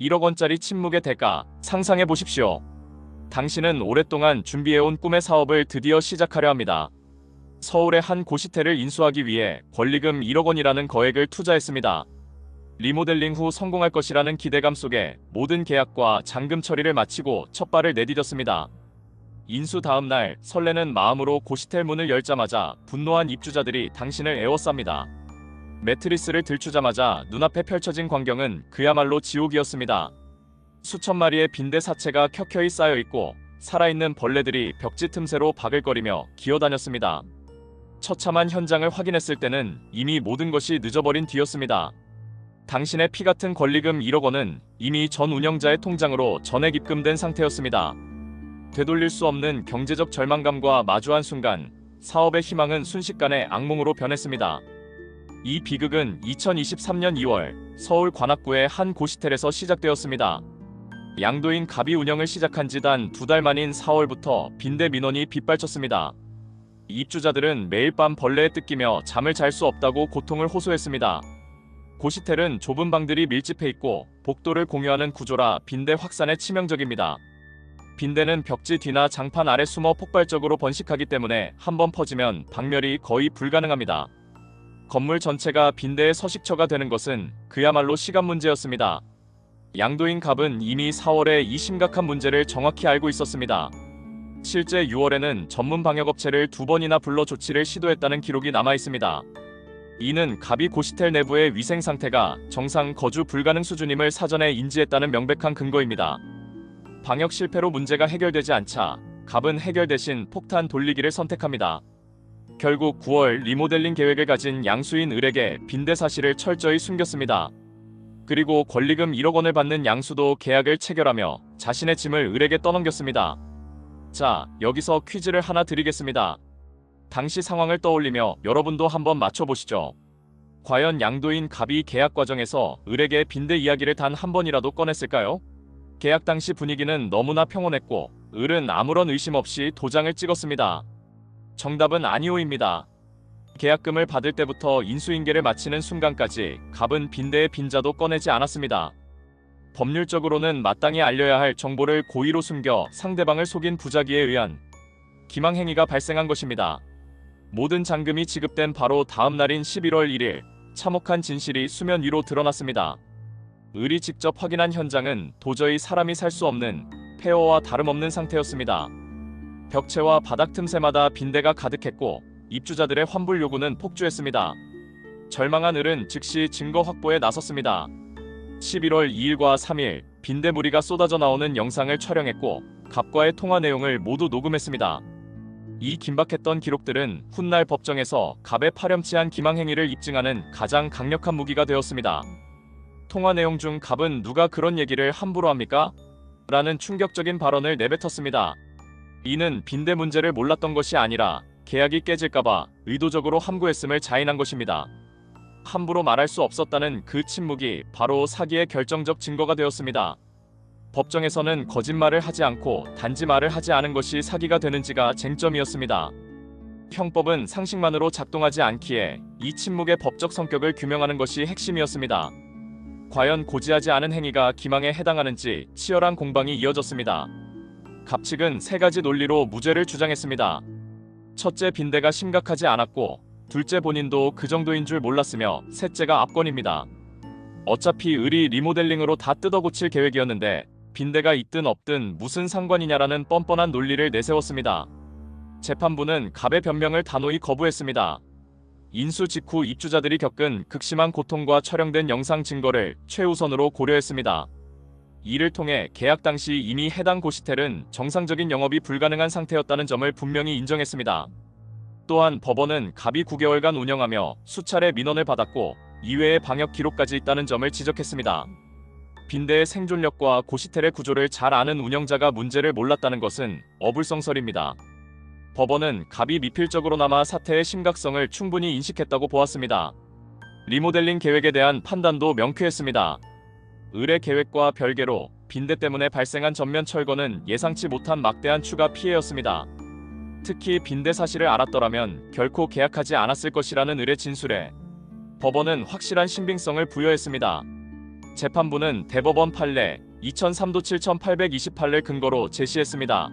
1억 원짜리 침묵의 대가 상상해 보십시오. 당신은 오랫동안 준비해온 꿈의 사업을 드디어 시작하려 합니다. 서울의 한 고시텔을 인수하기 위해 권리금 1억 원이라는 거액을 투자했습니다. 리모델링 후 성공할 것이라는 기대감 속에 모든 계약과 잔금 처리를 마치고 첫 발을 내디뎠습니다. 인수 다음 날 설레는 마음으로 고시텔 문을 열자마자 분노한 입주자들이 당신을 에워쌉니다. 매트리스를 들추자마자 눈앞에 펼쳐진 광경은 그야말로 지옥이었습니다. 수천 마리의 빈대 사체가 켜켜이 쌓여있고 살아있는 벌레들이 벽지 틈새로 바글거리며 기어다녔습니다. 처참한 현장을 확인했을 때는 이미 모든 것이 늦어버린 뒤였습니다. 당신의 피같은 권리금 1억 원은 이미 전 운영자의 통장으로 전액 입금된 상태였습니다. 되돌릴 수 없는 경제적 절망감과 마주한 순간 사업의 희망은 순식간에 악몽으로 변했습니다. 이 비극은 2023년 2월 서울 관악구의 한 고시텔에서 시작되었습니다. 양도인 갑이 운영을 시작한 지 단 2달 만인 4월부터 빈대 민원이 빗발쳤습니다. 입주자들은 매일 밤 벌레에 뜯기며 잠을 잘 수 없다고 고통을 호소했습니다. 고시텔은 좁은 방들이 밀집해 있고 복도를 공유하는 구조라 빈대 확산에 치명적입니다. 빈대는 벽지 뒤나 장판 아래 숨어 폭발적으로 번식하기 때문에 한번 퍼지면 박멸이 거의 불가능합니다. 건물 전체가 빈대의 서식처가 되는 것은 그야말로 시간 문제였습니다. 양도인 갑은 이미 4월에 이 심각한 문제를 정확히 알고 있었습니다. 실제 6월에는 전문 방역업체를 2번이나 불러 조치를 시도했다는 기록이 남아있습니다. 이는 갑이 고시텔 내부의 위생 상태가 정상 거주 불가능 수준임을 사전에 인지했다는 명백한 근거입니다. 방역 실패로 문제가 해결되지 않자 갑은 해결 대신 폭탄 돌리기를 선택합니다. 결국 9월 리모델링 계획을 가진 양수인 을에게 빈대 사실을 철저히 숨겼습니다. 그리고 권리금 1억 원을 받는 양수도 계약을 체결하며 자신의 짐을 을에게 떠넘겼습니다. 자, 여기서 퀴즈를 하나 드리겠습니다. 당시 상황을 떠올리며 여러분도 한번 맞춰보시죠. 과연 양도인 갑이 계약 과정에서 을에게 빈대 이야기를 단 한 번이라도 꺼냈을까요? 계약 당시 분위기는 너무나 평온했고 을은 아무런 의심 없이 도장을 찍었습니다. 정답은 아니오입니다. 계약금을 받을 때부터 인수인계를 마치는 순간까지 갑은 빈대의 빈자도 꺼내지 않았습니다. 법률적으로는 마땅히 알려야 할 정보를 고의로 숨겨 상대방을 속인 부작위에 의한 기망행위가 발생한 것입니다. 모든 잔금이 지급된 바로 다음 날인 11월 1일 참혹한 진실이 수면 위로 드러났습니다. 을이 직접 확인한 현장은 도저히 사람이 살 수 없는 폐허와 다름없는 상태였습니다. 벽체와 바닥 틈새마다 빈대가 가득했고 입주자들의 환불 요구는 폭주했습니다. 절망한 을은 즉시 증거 확보에 나섰습니다. 11월 2일과 3일 빈대 무리가 쏟아져 나오는 영상을 촬영했고 갑과의 통화 내용을 모두 녹음했습니다. 이 긴박했던 기록들은 훗날 법정에서 갑의 파렴치한 기망행위를 입증하는 가장 강력한 무기가 되었습니다. 통화 내용 중 갑은 누가 그런 얘기를 함부로 합니까? 라는 충격적인 발언을 내뱉었습니다. 이는 빈대 문제를 몰랐던 것이 아니라 계약이 깨질까봐 의도적으로 함구했음을 자인한 것입니다. 함부로 말할 수 없었다는 그 침묵이 바로 사기의 결정적 증거가 되었습니다. 법정에서는 거짓말을 하지 않고 단지 말을 하지 않은 것이 사기가 되는지가 쟁점이었습니다. 형법은 상식만으로 작동하지 않기에 이 침묵의 법적 성격을 규명하는 것이 핵심이었습니다. 과연 고지하지 않은 행위가 기망에 해당하는지 치열한 공방이 이어졌습니다. 갑 측은 세 가지 논리로 무죄를 주장했습니다. 첫째, 빈대가 심각하지 않았고 둘째, 본인도 그 정도인 줄 몰랐으며 셋째가 압권입니다. 어차피 을이 리모델링으로 다 뜯어고칠 계획이었는데 빈대가 있든 없든 무슨 상관이냐라는 뻔뻔한 논리를 내세웠습니다. 재판부는 갑의 변명을 단호히 거부했습니다. 인수 직후 입주자들이 겪은 극심한 고통과 촬영된 영상 증거를 최우선으로 고려했습니다. 이를 통해 계약 당시 이미 해당 고시텔은 정상적인 영업이 불가능한 상태였다는 점을 분명히 인정했습니다. 또한 법원은 갑이 9개월간 운영하며 수차례 민원을 받았고 이외의 방역 기록까지 있다는 점을 지적했습니다. 빈대의 생존력과 고시텔의 구조를 잘 아는 운영자가 문제를 몰랐다는 것은 어불성설입니다. 법원은 갑이 미필적으로나마 사태의 심각성을 충분히 인식했다고 보았습니다. 리모델링 계획에 대한 판단도 명쾌했습니다. 을의 계획과 별개로 빈대 때문에 발생한 전면 철거는 예상치 못한 막대한 추가 피해였습니다. 특히 빈대 사실을 알았더라면 결코 계약하지 않았을 것이라는 을의 진술에 법원은 확실한 신빙성을 부여했습니다. 재판부는 대법원 판례 2003도 7828를 근거로 제시했습니다.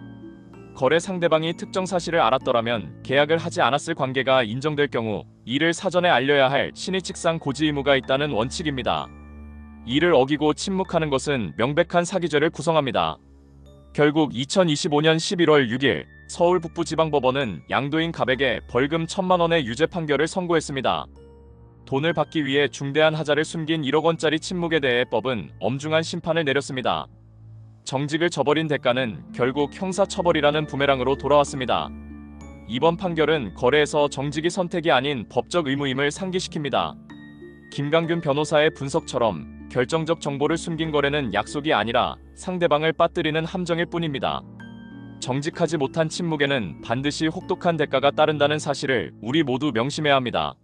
거래 상대방이 특정 사실을 알았더라면 계약을 하지 않았을 관계가 인정될 경우 이를 사전에 알려야 할 신의칙상 고지 의무가 있다는 원칙입니다. 이를 어기고 침묵하는 것은 명백한 사기죄를 구성합니다. 결국 2025년 11월 6일 서울 북부지방법원은 양도인 갑에게 벌금 1,000만 원의 유죄 판결을 선고했습니다. 돈을 받기 위해 중대한 하자를 숨긴 1억 원짜리 침묵에 대해 법은 엄중한 심판을 내렸습니다. 정직을 저버린 대가는 결국 형사처벌이라는 부메랑으로 돌아왔습니다. 이번 판결은 거래에서 정직이 선택이 아닌 법적 의무임을 상기시킵니다. 김강균 변호사의 분석처럼 결정적 정보를 숨긴 거래는 약속이 아니라 상대방을 빠뜨리는 함정일 뿐입니다. 정직하지 못한 침묵에는 반드시 혹독한 대가가 따른다는 사실을 우리 모두 명심해야 합니다.